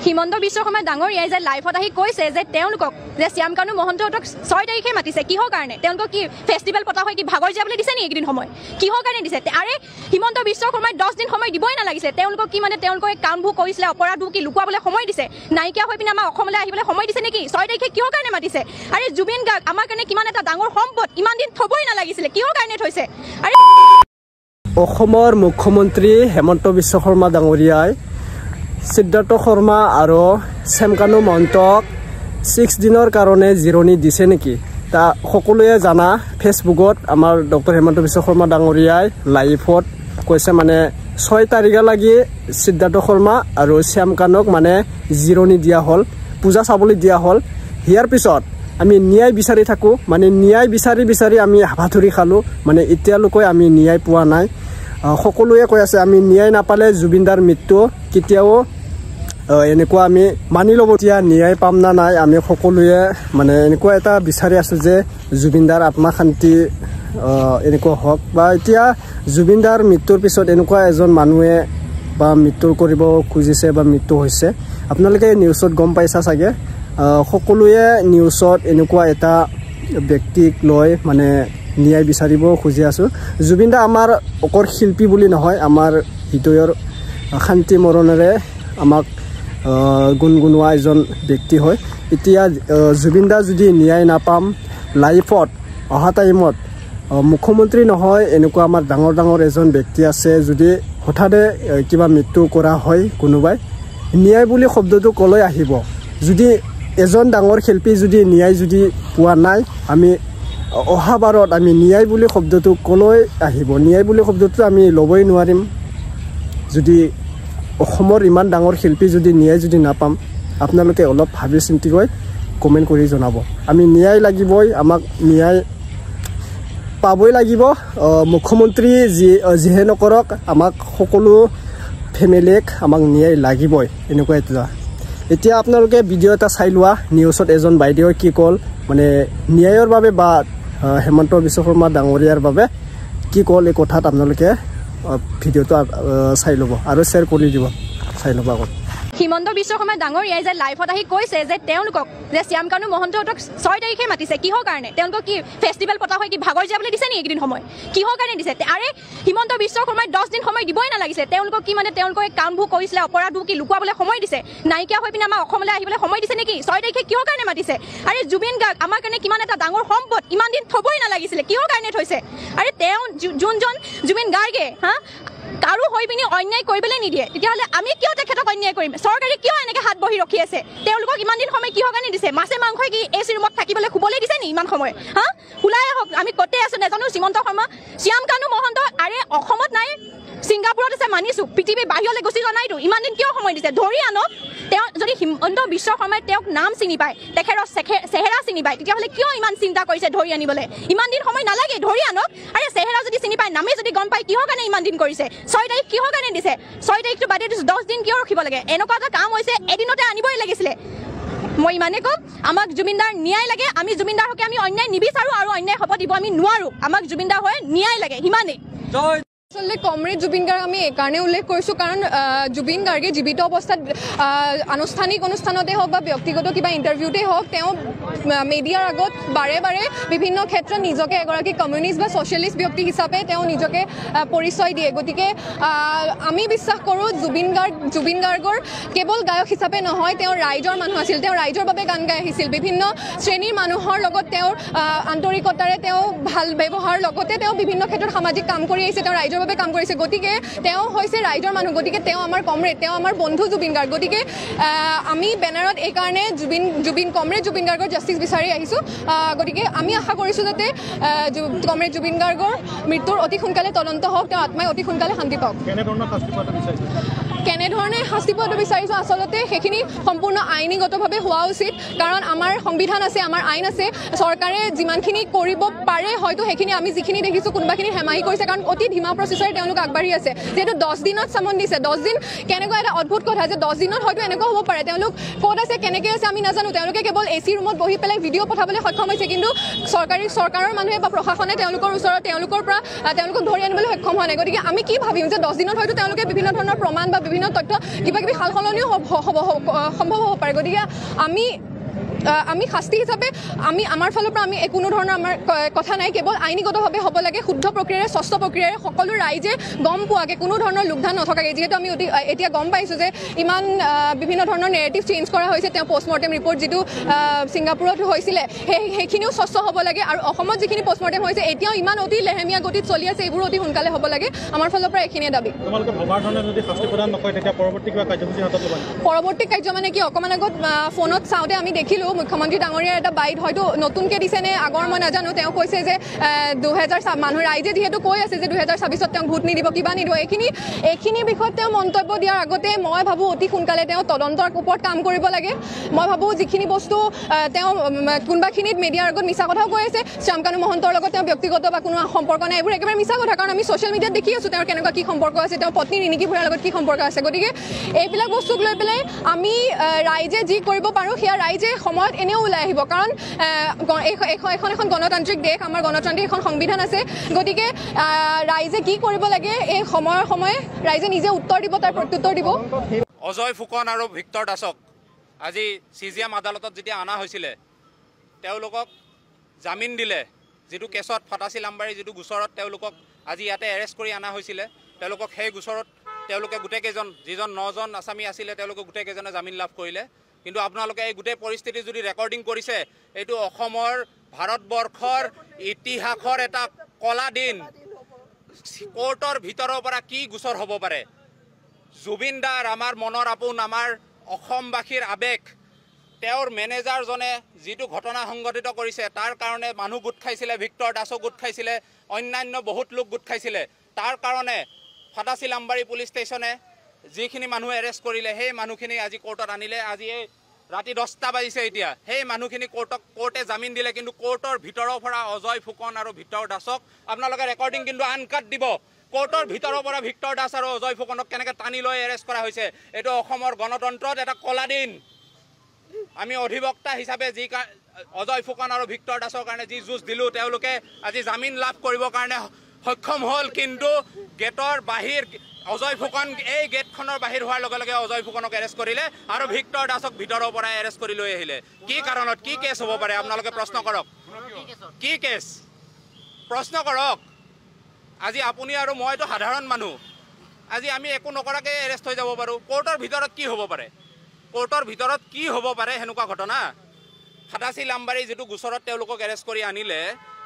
হিমন্ত বিশ্ব শৰ্মা ডাঙৰীয়াই যে লাইভত আহি কৈছে যে তেওঁলোকক যে শ্যাম কানু মহন্তহঁতক 6 তাৰিখে মাতিছে কিহৰ কাৰণে তেওঁলোকক কি ফেষ্টিভেল পতা হয় কি ভাগৰ যাবলৈ দিছে নি একদিন সময় কিহৰ কাৰণে দিছে আৰে হিমন্ত বিশ্ব শৰ্মাই 10 দিন সময় দিবই নালাগিছে তেওঁলোকক কি মানে তেওঁলোকে কামবোৰ কৰিছিলে অপৰাধবোৰ কি লুকুৱাবলৈ সময় দিছে নাইকিয়া হৈ পিনে আমাৰ অসমলৈ আহিবলৈ সময় দিছে নেকি 6 তাৰিখে কিহৰ কাৰণে মাতিছে আৰে জুবিন গাৰ্গ আমাৰ কাৰণে কিমান এটা ডাঙৰ সম্পদ ইমান দিন থবই নালাগিছিলে কিহৰ কাৰণে থৈছে আৰে অসমৰ মুখ্যমন্ত্ৰী হেমন্ত বিশ্ব শৰ্মা ডাঙৰীয়াই সিদ্ধাৰ্থ শৰ্মা আৰু শ্যাম কানু মহন্তক 6 দিনৰ কাৰণে জিৰণি দিছে নেকি তা সকলোৱে জানা ফেচবুকত আমাৰ ডক্টৰ হেমন্ত বিশ্ব শৰ্মা ডাঙৰীয়াই লাইভত কৈছে মানে 6 তাৰিখে লাগি সিদ্ধাৰ্থ শৰ্মা আৰু শ্যাম কানুক মানে জিৰণি দিয়া হ'ল পূজা চাবলৈ দিয়া হ'ল হিয়াৰ পিছত আমি ন্যায় বিচাৰি থাকো মানে ন্যায় বিচাৰি আমি হাবাথুৰি খালো মানে এতিয়ালৈকে আমি ন্যায় পোৱা নাই সকলোৱে কৈ আছে আমি ন্যায় নাপালে জুবিনদাৰ মৃত্যু কেতিয়াও এনেকুৱা আমি মানি ল'ব এতিয়া ন্যায় পাম না নাই আমি সকলোৱে মানে এনেকুৱা এটা বিচাৰি আছো যে জুবিনদাৰ আত্মা শান্তি এনেকুৱা হওক বা এতিয়া জুবিনদাৰ মৃত্যুৰ পিছত এনেকুৱা এজন মানুহে বা মৃত্যু কৰিব খুজিছে বা মৃত্যু হৈছে আপোনালোকে নিউজত গম পাইছা চাগে সকলোৱে নিউজত এনেকুৱা এটা ব্যক্তিক লৈ মানে ন্যায় বিচাৰিব খুজি আছো জুবিনদা আমাৰ অকৰ শিল্পী বুলি নহয় আমাৰ হৃদয়ৰ শান্তি মৰণেৰে আমাক গুণগুণোৱা এজন ব্যক্তি হয় এতিয়া জুবিনদা যদি ন্যায় নাপাম লাইফত অহা টাইমত মুখ্যমন্ত্ৰী নহয় এনেকুৱা আমাৰ ডাঙৰ এজন ব্যক্তি আছে যদি হঠাতে কিবা মৃত্যু কৰা হয় কোনোবাই ন্যায় বুলি শব্দটো কলৈ আহিব যদি এজন ডাঙৰ শিল্পী যদি ন্যায় যদি পোৱা নাই আমি অহা বাৰত আমি ন্যায় বুলি শব্দটো কলৈ আহিব ন্যায় বুলি শব্দটো আমি ল'বই নোৱাৰিম যদি অসমৰ ইমান ডাঙৰ শিল্পী যদি ন্যায় যদি নাপাম আপোনালোকে অলপ ভাবি চিন্তি কৈ কমেণ্ট কৰি জনাব আমি ন্যায় লাগিবই আমাক ন্যায় পাবই লাগিব মুখ্যমন্ত্ৰী যিহে নকৰক আমাক সকলো ফেমিলিক আমাক ন্যায় লাগিবই এনেকুৱা এতিয়া আপোনালোকে ভিডিঅ' এটা চাই লোৱা নিউজত এজন বাইদেৱে কি ক'ল মানে ন্যায়ৰ বাবে বা হেমন্ত বিশ্ব শৰ্মা ডাঙৰীয়াৰ বাবে কি ক'ল এই কথাত আপোনালোকে ভিডিঅ'টো চাই ল'ব আৰু শ্বেয়াৰ কৰি দিব চাই ল'ব আগত হিমন্ত বিশ্ব শৰ্মা ডাঙৰীয়াই যে লাইভত আহি কৈছে যে তেওঁলোকক যে শ্যাম কানু মহন্তহঁতক 6 তাৰিখে মাতিছে কিহৰ কাৰণে তেওঁলোকক কি ফেষ্টিভেল পতা হয় কি ভাগৰ যাবলৈ দিছে নি একদিন সময় কিহৰ কাৰণে দিছে আৰে হিমন্ত বিশ্ব শৰ্মাই 10 দিন সময় দিবই নালাগিছে তেওঁলোকক কি মানে তেওঁলোকে কামবোৰ কৰিছিলে অপৰাধবোৰ কি লুকুৱাবলৈ সময় দিছে নাইকিয়া হৈ পিনে আমাৰ অসমলৈ আহিবলৈ সময় দিছে নেকি 6 তাৰিখে কিহৰ কাৰণে মাতিছে আৰে জুবিন গাৰ্গ আমাৰ কাৰণে কিমান এটা ডাঙৰ সম্পদ ইমান দিন থবই নালাগিছিলে কিহৰ কাৰণে থৈছে আৰে তেওঁ যোনজন জুবিন গাৰ্গে কাৰো হৈ পিনি অন্যায় কৰিবলৈ নিদিয়ে তেতিয়াহ'লে আমি কিয় তেখেতক অন্যায় কৰিম চৰকাৰে কিয় এনেকৈ হাত বহি ৰখি আছে তেওঁলোকক ইমান দিন সময় কিহৰ কাৰণে দিছে মাছে মাংসই কি এচি ৰুমত থাকিবলৈ শুবলৈ দিছে নি ইমান সময় ওলাই আহক আমি ক'তে আছো নাজানো শ্যামন্ত শৰ্মা শ্যাম কানু মহন্ত আৰে অসমত নাই ছিংগাপুৰত আছে মানিছোঁ পৃথিৱীৰ বাহিৰলৈ গুচি যোৱা নাইতো ইমান দিন কিয় সময় দিছে ধৰি আনক তেওঁ যদি হিমন্ত বিশ্ব শৰ্মাই তেওঁক নাম চিনি পায় তেখেতৰ চেহেৰা চিনি পায় তেতিয়াহ'লে কিয় ইমান চিন্তা কৰিছে ধৰি আনিবলৈ ইমান দিন সময় নালাগে ধৰি আনক আৰে চেহেৰা যদি চিনি পায় নামে যদি গম পায় কিহৰ কাৰণে ইমান দিন কৰিছে 6 তাৰিখ কিহৰ কাৰণে দিছে 6 তাৰিখটো বাদে 10 দিন কিয় ৰখিব লাগে এনেকুৱা এটা কাম হৈছে এদিনতে আনিবই লাগিছিলে মই ইমানে কম আমাক জুবিনদাৰ ন্যায় লাগে আমি জুবিনদাৰ হকে আমি অন্যায় নিবিচাৰো আৰু অন্যায় হ'ব দিব আমি নোৱাৰো আমাক জুবিনদাৰ হয় ন্যায় লাগে সিমানেই আসলে কমৰেড জুবিন গাৰ্গ আমি এইকাৰণে উল্লেখ কৰিছোঁ কাৰণ জুবিন গাৰ্গে জীৱিত অৱস্থাত আনুষ্ঠানিক অনুষ্ঠানতে হওক বা ব্যক্তিগত কিবা ইণ্টাৰভিউতে হওক তেওঁ মিডিয়াৰ আগত বাৰে বাৰে বিভিন্ন ক্ষেত্ৰত নিজকে এগৰাকী কমিউনিষ্ট বা ছ'চিয়েলিষ্ট ব্যক্তি হিচাপে তেওঁ নিজকে পৰিচয় দিয়ে গতিকে আমি বিশ্বাস কৰোঁ জুবিন গাৰ্গৰ কেৱল গায়ক হিচাপে নহয় তেওঁ ৰাইজৰ মানুহ আছিল তেওঁ ৰাইজৰ বাবে গান গাই আহিছিল বিভিন্ন শ্ৰেণীৰ মানুহৰ লগত তেওঁৰ আন্তৰিকতাৰে তেওঁ ভাল ব্যৱহাৰ লগতে তেওঁ বিভিন্ন ক্ষেত্ৰত সামাজিক কাম কৰি আহিছে তেওঁ ৰাইজৰ বাবে কাম কৰিছে গতিকে তেওঁ হৈছে ৰাইজৰ মানুহ গতিকে তেওঁ আমাৰ কমৰেড তেওঁ আমাৰ বন্ধু জুবিন গাৰ্গ গতিকে আমি বেনাৰত এইকাৰণে কমৰেড জুবিন গাৰ্গৰ জাষ্টিছ বিচাৰি আহিছোঁ গতিকে আমি আশা কৰিছোঁ যাতে কমৰেড জুবিন গাৰ্গৰ মৃত্যুৰ অতি সোনকালে তদন্ত হওক তেওঁৰ আত্মাই অতি সোনকালে শান্তি পাওক কেনেধৰণে শাস্তি পোৱাটো বিচাৰিছোঁ আচলতে সেইখিনি সম্পূৰ্ণ আইনীগতভাৱে হোৱা উচিত কাৰণ আমাৰ সংবিধান আছে আমাৰ আইন আছে চৰকাৰে যিমানখিনি কৰিব পাৰে হয়তো সেইখিনি আমি যিখিনি দেখিছোঁ কোনোবাখিনি হেমাহি কৰিছে কাৰণ অতি ধীমা প্ৰচেছৰে তেওঁলোক আগবাঢ়ি আছে যিহেতু 10 দিনত চামন দিছে 10 দিন কেনেকুৱা এটা অদ্ভুত কথা যে 10 দিনত হয়তো এনেকুৱা হ'ব পাৰে তেওঁলোক ক'ত আছে কেনেকৈ আছে আমি নাজানো তেওঁলোকে কেৱল এচি ৰুমত বহি পেলাই ভিডিঅ' পঠাবলৈ সক্ষম হৈছে কিন্তু চৰকাৰৰ মানুহে বা প্ৰশাসনে তেওঁলোকৰ ওচৰত তেওঁলোকৰ পৰা তেওঁলোকক ধৰি আনিবলৈ সক্ষম হোৱা নাই গতিকে আমি কি ভাবিম যে 10 দিনত হয়তো তেওঁলোকে বিভিন্ন ধৰণৰ প্ৰমাণ বা বিভিন্ন তথ্য কিবা কিবি সাল সলনিও সম্ভৱ হ'ব পাৰে। গতিকে আমি শাস্তি হিচাপে আমাৰ ফালৰ পৰা আমি কোনো ধৰণৰ আমাৰ কথা নাই, কেৱল আইনীগতভাৱে হ'ব লাগে, শুদ্ধ প্ৰক্ৰিয়াৰে স্বচ্ছ প্ৰক্ৰিয়াৰে সকলো ৰাইজে গম পোৱাকৈ, কোনো ধৰণৰ লোকধান নথকাকৈ। যিহেতু আমি এতিয়া গম পাইছোঁ যে ইমান বিভিন্ন ধৰণৰ নেৰেটিভ চেঞ্জ কৰা হৈছে, তেওঁ পষ্টমৰ্টেম ৰিপৰ্ট যিটো ছিংগাপুৰত হৈছিলে সেইখিনিও স্বচ্ছ হ'ব লাগে, আৰু অসমত যিখিনি পষ্টমৰ্টেম হৈছে এতিয়াও ইমান অতি লেহেমীয়া গতিত চলি আছে, এইবোৰ অতি সোনকালে হ'ব লাগে। আমাৰ ফালৰ পৰা এইখিনিয়ে দাবী। পৰৱৰ্তী কাৰ্য মানে কি, অকণমান আগত ফোনত চাওঁতে আমি দেখিলোঁ মুখ্যমন্ত্ৰী ডাঙৰীয়াৰ এটা বাইট, হয়তো নতুনকৈ দিছে নে আগৰ মই নাজানো। তেওঁ কৈছে যে 2000 মানুহ ৰাইজে যিহেতু কৈ আছে যে 2026 তেওঁক ভোট নিদিব, কিবা নিদিব, এইখিনি বিষয়ত তেওঁ মন্তব্য দিয়াৰ আগতে মই ভাবোঁ অতি সোনকালে তেওঁ তদন্তৰ ওপৰত কাম কৰিব লাগে। মই ভাবোঁ যিখিনি বস্তু তেওঁ কোনোবাখিনিত মিডিয়াৰ আগত মিছা কথাও কৈ আছে, শ্যামকানু মহন্তৰ লগত তেওঁ ব্যক্তিগত বা কোনো সম্পৰ্ক নাই, এইবোৰ একেবাৰে মিছা কথা। কাৰণ আমি ছ'চিয়েল মিডিয়াত দেখি আছোঁ তেওঁৰ কেনেকুৱা কি সম্পৰ্ক আছে, তেওঁৰ পত্নী ৰিণিকী ভূঞাৰ লগত কি সম্পৰ্ক আছে। গতিকে এইবিলাক বস্তুক লৈ পেলাই আমি ৰাইজে যি কৰিব পাৰোঁ সেয়া ৰাইজে সময়ত এনেও ওলাই আহিব, কাৰণ এখন গণতান্ত্ৰিক দেশ, আমাৰ গণতান্ত্ৰিক এখন সংবিধান আছে। গতিকে ৰাইজে কি কৰিব লাগে এই সময়ে ৰাইজে নিজে উত্তৰ দিব, তাৰ প্ৰত্যুত্তৰ দিব। অজয় ফুকন আৰু ভিক্টৰ দাসক আজি CGM আদালতত যেতিয়া অনা হৈছিলে, তেওঁলোকক জামিন দিলে, যিটো কেছত ফটাচিল আমবাৰী যিটো গোচৰত তেওঁলোকক আজি ইয়াতে এৰেষ্ট কৰি অনা হৈছিলে, তেওঁলোকক সেই গোচৰত তেওঁলোকে গোটেইকেইজন যিজন 9জন আছামী আছিলে তেওঁলোকে গোটেইকেইজনে জামিন লাভ কৰিলে। কিন্তু আপোনালোকে এই গোটেই পৰিস্থিতি যদি ৰেকৰ্ডিং কৰিছে, এইটো অসমৰ ভাৰতবৰ্ষৰ ইতিহাসৰ এটা কলা দিন। কোৰ্টৰ ভিতৰৰ পৰা কি গোচৰ হ'ব পাৰে? জুবিন দাৰ আমাৰ মনৰ আপোন, আমাৰ অসমবাসীৰ আৱেগ, তেওঁৰ মেনেজাৰজনে যিটো ঘটনা সংঘটিত কৰিছে তাৰ কাৰণে মানুহ গোট খাইছিলে, ভিক্টৰ দাসো গোট খাইছিলে, অন্যান্য বহুত লোক গোট খাইছিলে। তাৰ কাৰণে ফটাচিল আমবাৰী পুলিচ ষ্টেচনে যিখিনি মানুহ এৰেষ্ট কৰিলে সেই মানুহখিনি আজি কোৰ্টত আনিলে। আজি এই ৰাতি 10টা বাজিছে, এতিয়া সেই মানুহখিনি কোৰ্টে জামিন দিলে। কিন্তু কোৰ্টৰ ভিতৰৰ পৰা অজয় ফুকন আৰু ভিক্টৰ দাসক আপোনালোকে ৰেকৰ্ডিং কিন্তু আনকাট দিব। কোৰ্টৰ ভিতৰৰ পৰা ভিক্টৰ দাস আৰু অজয় ফুকনক কেনেকৈ টানি লৈ এৰেষ্ট কৰা হৈছে, এইটো অসমৰ গণতন্ত্ৰত এটা কলা দিন। আমি অধিবক্তা হিচাপে যি অজয় ফুকন আৰু ভিক্টৰ দাসৰ কাৰণে যি যুঁজ দিলোঁ, তেওঁলোকে আজি জামিন লাভ কৰিবৰ কাৰণে সক্ষম হ'ল। কিন্তু গেটৰ বাহিৰ অজয় ফুকন, এই গেটখনৰ বাহিৰ হোৱাৰ লগে লগে অজয় ফুকনক এৰেষ্ট কৰিলে আৰু ভিক্টৰ দাসক ভিতৰৰ পৰা এৰেষ্ট কৰি লৈ আহিলে। কি কাৰণত, কি কেছ হ'ব পাৰে আপোনালোকে প্ৰশ্ন কৰক। কি কেছ প্ৰশ্ন কৰক। আজি আপুনি আৰু মইতো সাধাৰণ মানুহ, আজি আমি একো নকৰাকৈ এৰেষ্ট হৈ যাব পাৰোঁ। কোৰ্টৰ ভিতৰত কি হ'ব পাৰে? কোৰ্টৰ ভিতৰত কি হ'ব পাৰে সেনেকুৱা ঘটনা? ফটাচিল আমবাৰী যিটো গোচৰত তেওঁলোকক এৰেষ্ট কৰি আনিলে,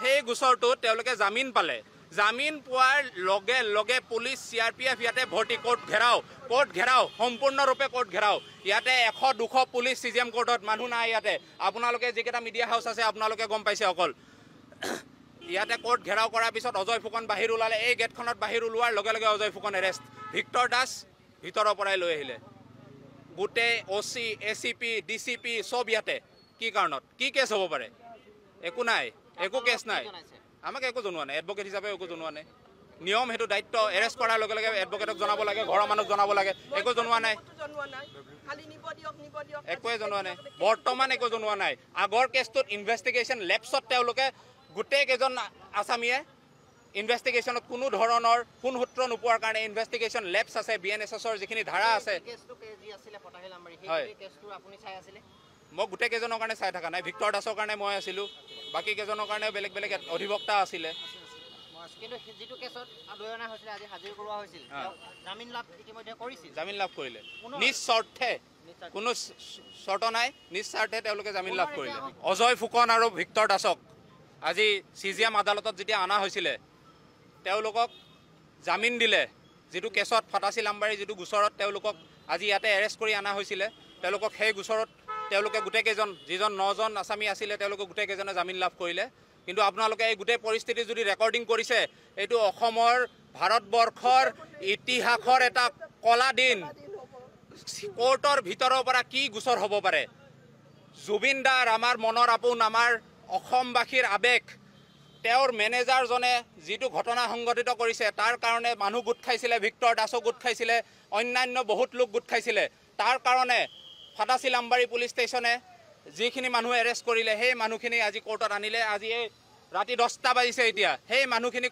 সেই গোচৰটোত তেওঁলোকে জামিন পালে। জামিন পোৱাৰ লগে লগে পুলিচ CRPF ইয়াতে ভৰ্তি, কোৰ্ট ঘেৰাও, সম্পূৰ্ণৰূপে কোৰ্ট ঘেৰাও। ইয়াতে 100-200 পুলিচ CGM কোৰ্টত, মানুহ নাই ইয়াতে। আপোনালোকে যিকেইটা মিডিয়া হাউচ আছে আপোনালোকে গম পাইছে অকল। ইয়াতে কোৰ্ট ঘেৰাও কৰাৰ পিছত অজয় ফুকন বাহিৰ ওলালে। এই গেটখনত বাহিৰ ওলোৱাৰ লগে লগে অজয় ফুকন এৰেষ্ট, ভিক্টৰ দাস ভিতৰৰ পৰাই লৈ আহিলে। গোটেই OC, ACP, DCP চব ইয়াতে। কি কাৰণত, কি কেছ হ'ব পাৰে? একো নাই, একো কেছ নাই, আমাক একো জনোৱা নাই, এডভকেট হিচাপে একো জনোৱা নাই। নিয়ম, সেইটো দায়িত্ব। এৰেষ্ট কৰাৰ লগে লগে এডভকেটক জনাব লাগে, ঘৰৰ মানুহক জনাব লাগে। একো জনোৱা নাই, একোৱে জনোৱা নাই, বৰ্তমান একো জনোৱা নাই। আগৰ কেছটোত ইনভেষ্টিগেশ্যন লেপছত তেওঁলোকে গোটেইকেইজন আছামীয়ে ইনভেষ্টিগেশ্যনত কোনো ধৰণৰ সোণসূত্ৰ নোপোৱাৰ কাৰণে ইনভেষ্টিগেশ্যন লেপছ আছে, BNSSৰ যিখিনি ধাৰা আছে। মই গোটেইকেইজনৰ কাৰণে চাই থকা নাই, ভিক্টৰ দাসৰ কাৰণে মই আছিলোঁ, বাকী কেইজনৰ কাৰণে বেলেগ বেলেগ অধিবক্তা আছিলে। জামিন লাভ কৰিলে নিস্বাৰ্থে, কোনো চৰ্ত নাই, নিস্বাৰ্থে তেওঁলোকে জামিন লাভ কৰিলে। অজয় ফুকন আৰু ভিক্টৰ দাসক আজি CGM আদালতত যেতিয়া অনা হৈছিলে, তেওঁলোকক জামিন দিলে, যিটো কেছত ফটাচিল আমবাৰী যিটো গোচৰত তেওঁলোকক আজি ইয়াতে এৰেষ্ট কৰি অনা হৈছিলে, তেওঁলোকক সেই গোচৰত তেওঁলোকে গোটেইকেইজন যিজন 9জন আছামী আছিলে তেওঁলোকে গোটেইকেইজনে জামিন লাভ কৰিলে। কিন্তু আপোনালোকে এই গোটেই পৰিস্থিতি যদি ৰেকৰ্ডিং কৰিছে, এইটো অসমৰ ভাৰতবৰ্ষৰ ইতিহাসৰ এটা কলা দিন। কোৰ্টৰ ভিতৰৰ পৰা কি গোচৰ হ'ব পাৰে? জুবিন দাৰ আমাৰ মনৰ আপোন, আমাৰ অসমবাসীৰ আৱেগ, তেওঁৰ মেনেজাৰজনে যিটো ঘটনা সংঘটিত কৰিছে তাৰ কাৰণে মানুহ গোট খাইছিলে, ভিক্টৰ দাসো গোট খাইছিলে, অন্যান্য বহুত লোক গোট খাইছিলে। তাৰ কাৰণে ফটাচিল আমবাৰী পুলিচ ষ্টেচনে যিখিনি মানুহ এৰেষ্ট কৰিলে সেই মানুহখিনি আজি কোৰ্টত আনিলে। আজি এই ৰাতি 10টা বাজিছে এতিয়া সেই মানুহখিনি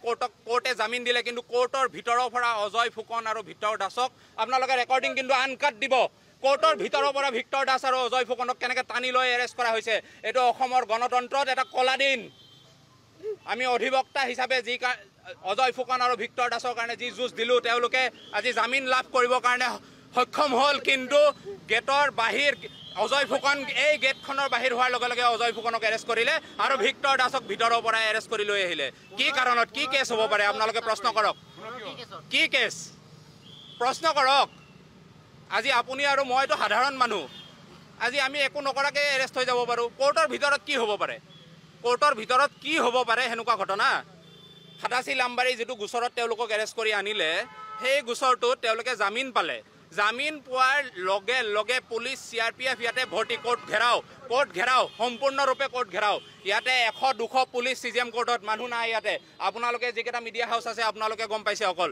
কোৰ্টে জামিন দিলে কিন্তু কোৰ্টৰ ভিতৰৰ পৰা অজয় ফুকন আৰু ভিক্টৰ দাসক আপোনালোকে ৰেকৰ্ডিং কিন্তু আনকাট দিব কোৰ্টৰ ভিতৰৰ পৰা ভিক্টৰ দাস আৰু অজয় ফুকনক কেনেকৈ টানি লৈ এৰেষ্ট কৰা হৈছে এইটো অসমৰ গণতন্ত্ৰত এটা কলা দিন আমি অধিবক্তা হিচাপে যি অজয় ফুকন আৰু ভিক্টৰ দাসৰ কাৰণে যি যুঁজ দিলোঁ তেওঁলোকে আজি জামিন লাভ কৰিবৰ কাৰণে সক্ষম হ'ল কিন্তু গেটৰ বাহিৰ অজয় ফুকন এই গেটখনৰ বাহিৰ হোৱাৰ লগে লগে অজয় ফুকনক এৰেষ্ট কৰিলে আৰু ভিক্টৰ দাসক ভিতৰৰ পৰা এৰেষ্ট কৰি লৈ আহিলে কি কাৰণত কি কেছ হ'ব পাৰে আপোনালোকে প্ৰশ্ন কৰক কি কেছ প্ৰশ্ন কৰক আজি আপুনি আৰু মইতো সাধাৰণ মানুহ আজি আমি একো নকৰাকৈ এৰেষ্ট হৈ যাব পাৰোঁ কোৰ্টৰ ভিতৰত কি হ'ব পাৰে কোৰ্টৰ ভিতৰত কি হ'ব পাৰে সেনেকুৱা ঘটনা ফাটাচি লাম্বাৰী যিটো গোচৰত তেওঁলোকক এৰেষ্ট কৰি আনিলে সেই গোচৰটোত তেওঁলোকে জামিন পালে জামিন পোৱাৰ লগে লগে পুলিচ CRPF ইয়াতে ভৰ্তি কোৰ্ট ঘেৰাও সম্পূৰ্ণৰূপে কোৰ্ট ঘেৰাও ইয়াতে 100-200 পুলিচ CGM কোৰ্টত মানুহ নাই ইয়াতে আপোনালোকে যিকেইটা মিডিয়া হাউচ আছে আপোনালোকে গম পাইছে অকল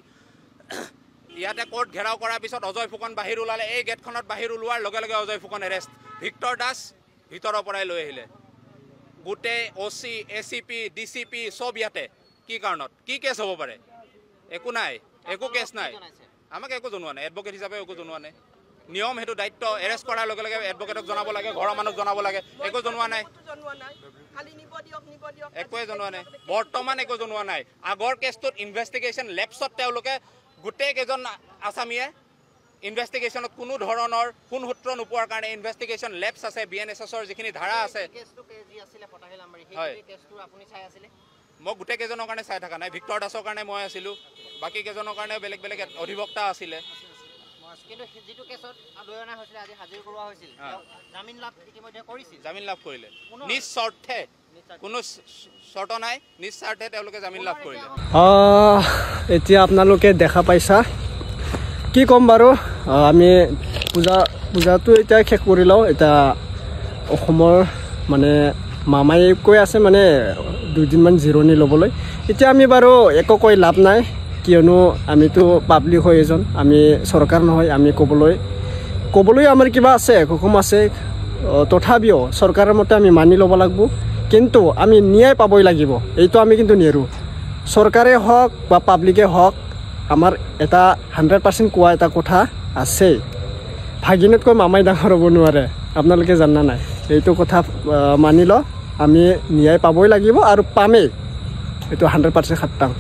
ইয়াতে কোৰ্ট ঘেৰাও কৰাৰ পিছত অজয় ফুকন বাহিৰ ওলালে এই গেটখনত বাহিৰ ওলোৱাৰ লগে লগে অজয় ফুকন এৰেষ্ট ভিক্টৰ দাস ভিতৰৰ পৰাই লৈ আহিলে গোটেই OC ACP DCP সব ইয়াতে কি কাৰণত কি কেছ হ'ব পাৰে একো নাই একো কেছ নাই আমাক একো জনোৱা নাই এডভোকেট হিচাপে একো জনোৱা নাই নিয়ম হেতু দায়িত্ব এৰেষ্ট কৰাৰ লগে লগে এডভোকেটক জনাব লাগে ঘৰৰ মানুহক জনাব লাগে একো জনোৱা নাই একোৱে জনোৱা নাই বৰ্তমান একো জনোৱা নাই আগৰ কেছটোত ইনভেষ্টিগেশ্যন লেপছত তেওঁলোকে গোটেই কেইজন আসামীয়ে ইনভেষ্টিগেশ্যনত কোনো ধৰণৰ কোন সূত্ৰ নোপোৱাৰ কাৰণে ইনভেষ্টিগেশ্যন লেপছ আছে BNSSৰ যিখিনি ধাৰা আছে মই গোটেই কেইজনৰ কাৰণে চাই থকা নাই ভিক্টৰ দাসৰ কাৰণে মই আছিলোঁ বাকী কেইজনৰ কাৰণে বেলেগ বেলেগ অধিবক্তা আছিলে জামিন লাভ কৰিলে নিস্বাৰ্থে কোনো চৰ্ত নাই নিস্বাৰ্থে তেওঁলোকে জামিন লাভ কৰিলে এতিয়া আপোনালোকে দেখা পাইছা কি ক'ম বাৰু আমি পূজাটো এতিয়া শেষ কৰি লওঁ এতিয়া অসমৰ মানে মামাই কৈ আছে মানে 2 দিনমান জিৰণি ল'বলৈ এতিয়া আমি বাৰু একো কৈ লাভ নাই কিয়নো আমিতো পাব্লিক হয় এজন আমি চৰকাৰ নহয় আমি ক'বলৈ আমাৰ কিবা আছে হুকুম আছে তথাপিও চৰকাৰৰ মতে আমি মানি ল'ব লাগিব কিন্তু আমি ন্যায় পাবই লাগিব এইটো আমি কিন্তু নেৰোঁ চৰকাৰে হওক বা পাব্লিকে হওক আমাৰ এটা 100% কোৱা এটা কথা আছে ভাগিনতকৈ মামাই ডাঙৰ হ'ব নোৱাৰে আপোনালোকে জানা নাই এইটো কথা মানি ল আমি ন্যায় পাবই লাগিব আৰু পামেই এইটো 100% খাটাং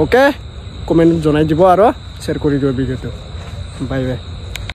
অ'কে কমেণ্ট জনাই দিব আৰু শ্বেয়াৰ কৰি দিব ভিডিঅ'টো বাই বাই